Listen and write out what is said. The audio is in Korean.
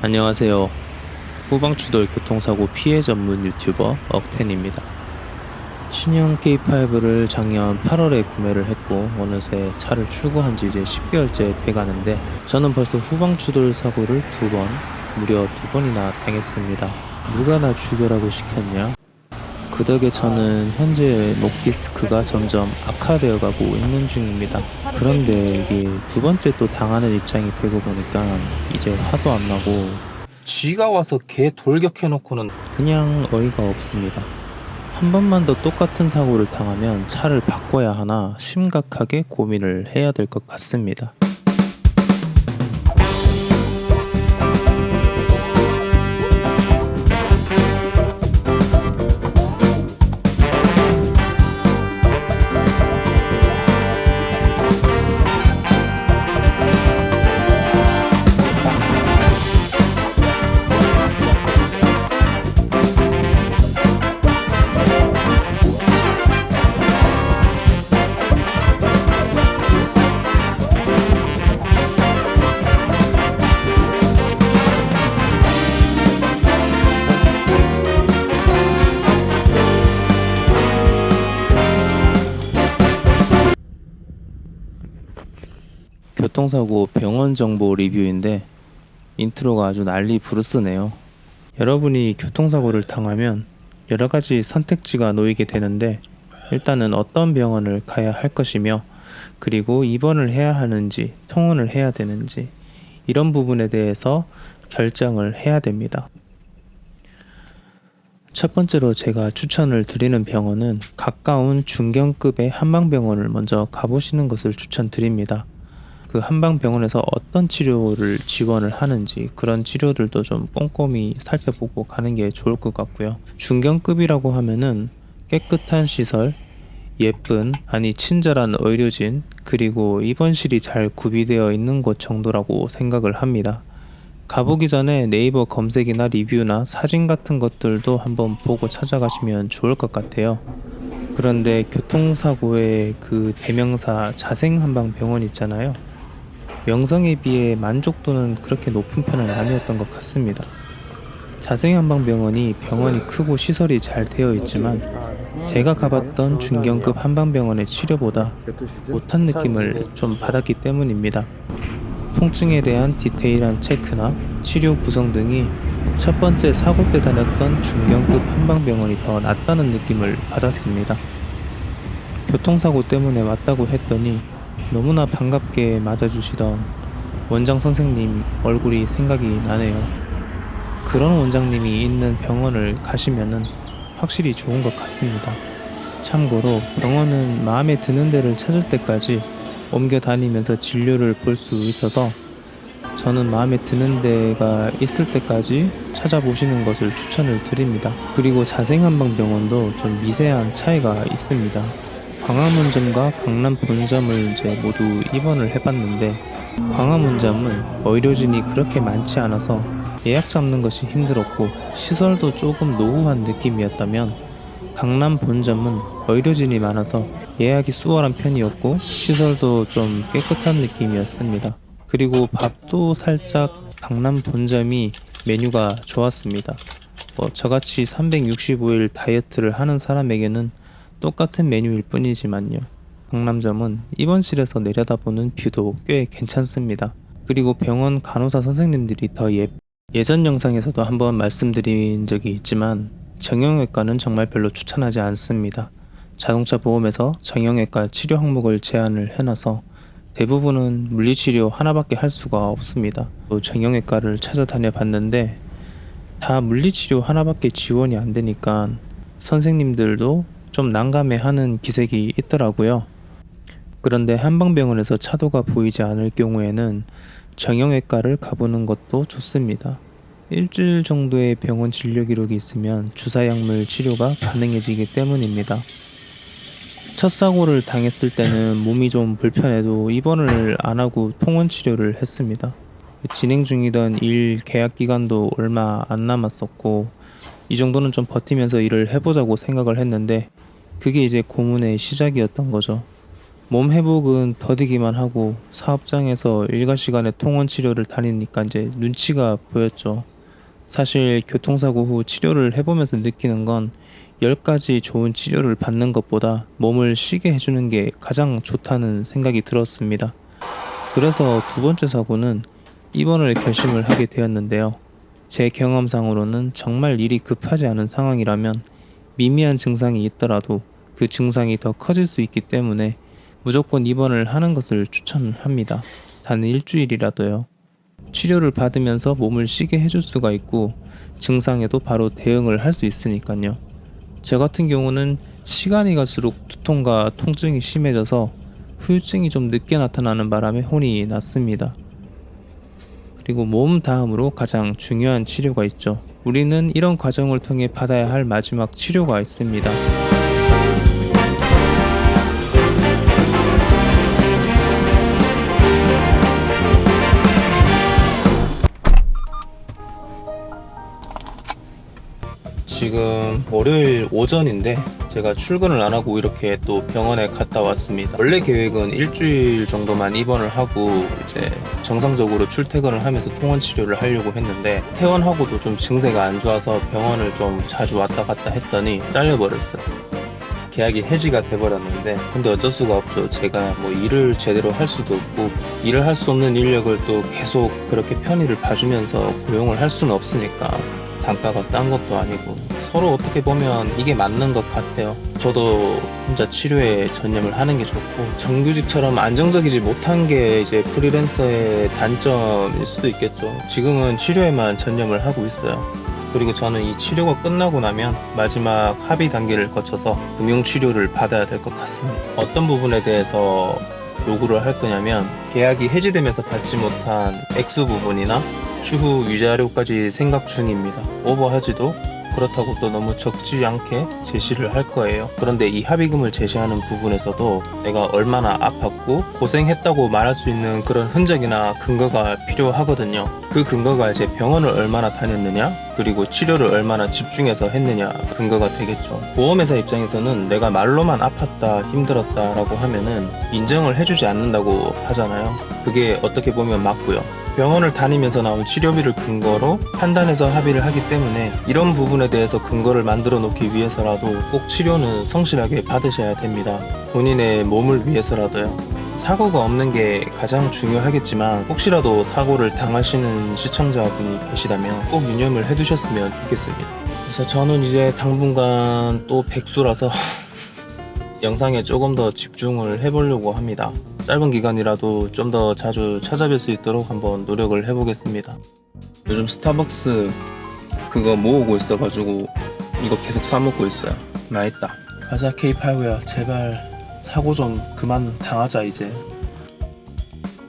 안녕하세요. 후방추돌 교통사고 피해 전문 유튜버 억텐입니다. 신형 K5를 작년 8월에 구매를 했고 어느새 차를 출고한 지 이제 10개월째 돼가는데 저는 벌써 후방추돌 사고를 무려 두 번이나 당했습니다. 누가 나 죽여라고 시켰냐? 그 덕에 저는 현재 목 디스크가 점점 악화되어 가고 있는 중입니다. 그런데 이게 두 번째 또 당하는 입장이 되고 보니까 이제 화도 안 나고 쥐가 와서 개 돌격해놓고는 그냥 어이가 없습니다. 한 번만 더 똑같은 사고를 당하면 차를 바꿔야 하나 심각하게 고민을 해야 될 것 같습니다. 교통사고 병원 정보 리뷰인데 인트로가 아주 난리 부르스네요. 여러분이 교통사고를 당하면 여러가지 선택지가 놓이게 되는데 일단은 어떤 병원을 가야 할 것이며 그리고 입원을 해야 하는지 통원을 해야 되는지 이런 부분에 대해서 결정을 해야 됩니다. 첫 번째로 제가 추천을 드리는 병원은 가까운 중견급의 한방병원을 먼저 가보시는 것을 추천드립니다. 그 한방병원에서 어떤 치료를 지원을 하는지 그런 치료들도 좀 꼼꼼히 살펴보고 가는 게 좋을 것 같고요. 중견급이라고 하면은 깨끗한 시설, 예쁜 친절한 의료진 그리고 입원실이 잘 구비되어 있는 곳 정도라고 생각을 합니다. 가보기 전에 네이버 검색이나 리뷰나 사진 같은 것들도 한번 보고 찾아가시면 좋을 것 같아요. 그런데 교통사고의 그 대명사 자생한방병원 있잖아요. 명성에 비해 만족도는 그렇게 높은 편은 아니었던 것 같습니다. 자생한방병원이 병원이 크고 시설이 잘 되어 있지만 제가 가봤던 중견급 한방병원의 치료보다 못한 느낌을 좀 받았기 때문입니다. 통증에 대한 디테일한 체크나 치료 구성 등이 첫 번째 사고 때 다녔던 중견급 한방병원이 더 낫다는 느낌을 받았습니다. 교통사고 때문에 왔다고 했더니 너무나 반갑게 맞아주시던 원장 선생님 얼굴이 생각이 나네요. 그런 원장님이 있는 병원을 가시면은 확실히 좋은 것 같습니다. 참고로 병원은 마음에 드는 데를 찾을 때까지 옮겨 다니면서 진료를 볼 수 있어서 저는 마음에 드는 데가 있을 때까지 찾아보시는 것을 추천을 드립니다. 그리고 자생한방병원도 좀 미세한 차이가 있습니다. 광화문점과 강남 본점을 이제 모두 입원을 해봤는데 광화문점은 의료진이 그렇게 많지 않아서 예약 잡는 것이 힘들었고 시설도 조금 노후한 느낌이었다면 강남 본점은 의료진이 많아서 예약이 수월한 편이었고 시설도 좀 깨끗한 느낌이었습니다. 그리고 밥도 살짝 강남 본점이 메뉴가 좋았습니다. 저같이 365일 다이어트를 하는 사람에게는 똑같은 메뉴일 뿐이지만요. 강남점은 입원실에서 내려다보는 뷰도 꽤 괜찮습니다. 그리고 병원 간호사 선생님들이 예전 영상에서도 한번 말씀드린 적이 있지만 정형외과는 정말 별로 추천하지 않습니다. 자동차 보험에서 정형외과 치료 항목을 제한을 해놔서 대부분은 물리치료 하나밖에 할 수가 없습니다. 또 정형외과를 찾아다녀 봤는데 다 물리치료 하나밖에 지원이 안 되니까 선생님들도 좀 난감해하는 기색이 있더라고요. 그런데 한방병원에서 차도가 보이지 않을 경우에는 정형외과를 가보는 것도 좋습니다. 일주일 정도의 병원 진료 기록이 있으면 주사약물 치료가 가능해지기 때문입니다. 첫 사고를 당했을 때는 몸이 좀 불편해도 입원을 안 하고 통원 치료를 했습니다. 진행 중이던 일 계약 기간도 얼마 안 남았었고 이 정도는 좀 버티면서 일을 해보자고 생각을 했는데 그게 이제 고문의 시작이었던 거죠. 몸 회복은 더디기만 하고 사업장에서 일과 시간에 통원 치료를 다니니까 이제 눈치가 보였죠. 사실 교통사고 후 치료를 해보면서 느끼는 건 10가지 좋은 치료를 받는 것보다 몸을 쉬게 해주는 게 가장 좋다는 생각이 들었습니다. 그래서 두 번째 사고는 입원을 결심을 하게 되었는데요. 제 경험상으로는 정말 일이 급하지 않은 상황이라면 미미한 증상이 있더라도 그 증상이 더 커질 수 있기 때문에 무조건 입원을 하는 것을 추천합니다. 단 일주일이라도요. 치료를 받으면서 몸을 쉬게 해줄 수가 있고 증상에도 바로 대응을 할 수 있으니까요. 저 같은 경우는 시간이 갈수록 두통과 통증이 심해져서 후유증이 좀 늦게 나타나는 바람에 혼이 났습니다. 그리고 몸 다음으로 가장 중요한 치료가 있죠. 우리는 이런 과정을 통해 받아야 할 마지막 치료가 있습니다. 지금 월요일 오전인데 제가 출근을 안 하고 이렇게 또 병원에 갔다 왔습니다. 원래 계획은 일주일 정도만 입원을 하고 이제 정상적으로 출퇴근을 하면서 통원 치료를 하려고 했는데 퇴원하고도 좀 증세가 안 좋아서 병원을 좀 자주 왔다 갔다 했더니 잘려버렸어요. 계약이 해지가 돼버렸는데 근데 어쩔 수가 없죠. 제가 뭐 일을 제대로 할 수도 없고 일을 할 수 없는 인력을 또 계속 그렇게 편의를 봐주면서 고용을 할 수는 없으니까 단가가 싼 것도 아니고 서로 어떻게 보면 이게 맞는 것 같아요. 저도 혼자 치료에 전념을 하는 게 좋고 정규직처럼 안정적이지 못한 게 이제 프리랜서의 단점일 수도 있겠죠. 지금은 치료에만 전념을 하고 있어요. 그리고 저는 이 치료가 끝나고 나면 마지막 합의 단계를 거쳐서 금융치료를 받아야 될 것 같습니다. 어떤 부분에 대해서 요구를 할 거냐면 계약이 해지되면서 받지 못한 액수 부분이나 추후 위자료까지 생각 중입니다. 오버하지도 그렇다고 또 너무 적지 않게 제시를 할 거예요. 그런데 이 합의금을 제시하는 부분에서도 내가 얼마나 아팠고 고생했다고 말할 수 있는 그런 흔적이나 근거가 필요하거든요. 그 근거가 이제 병원을 얼마나 다녔느냐 그리고 치료를 얼마나 집중해서 했느냐 근거가 되겠죠. 보험회사 입장에서는 내가 말로만 아팠다 힘들었다 라고 하면은 인정을 해주지 않는다고 하잖아요. 그게 어떻게 보면 맞고요. 병원을 다니면서 나온 치료비를 근거로 판단해서 합의를 하기 때문에 이런 부분에 대해서 근거를 만들어 놓기 위해서라도 꼭 치료는 성실하게 받으셔야 됩니다. 본인의 몸을 위해서라도요. 사고가 없는 게 가장 중요하겠지만 혹시라도 사고를 당하시는 시청자분이 계시다면 꼭 유념을 해두셨으면 좋겠습니다. 그래서 저는 이제 당분간 또 백수라서 영상에 조금 더 집중을 해보려고 합니다. 짧은 기간이라도 좀 더 자주 찾아뵐 수 있도록 한번 노력을 해보겠습니다. 요즘 스타벅스 그거 모으고 있어가지고 이거 계속 사먹고 있어요. 맛있다. 가자 K8구야 제발 사고 좀 그만 당하자 이제.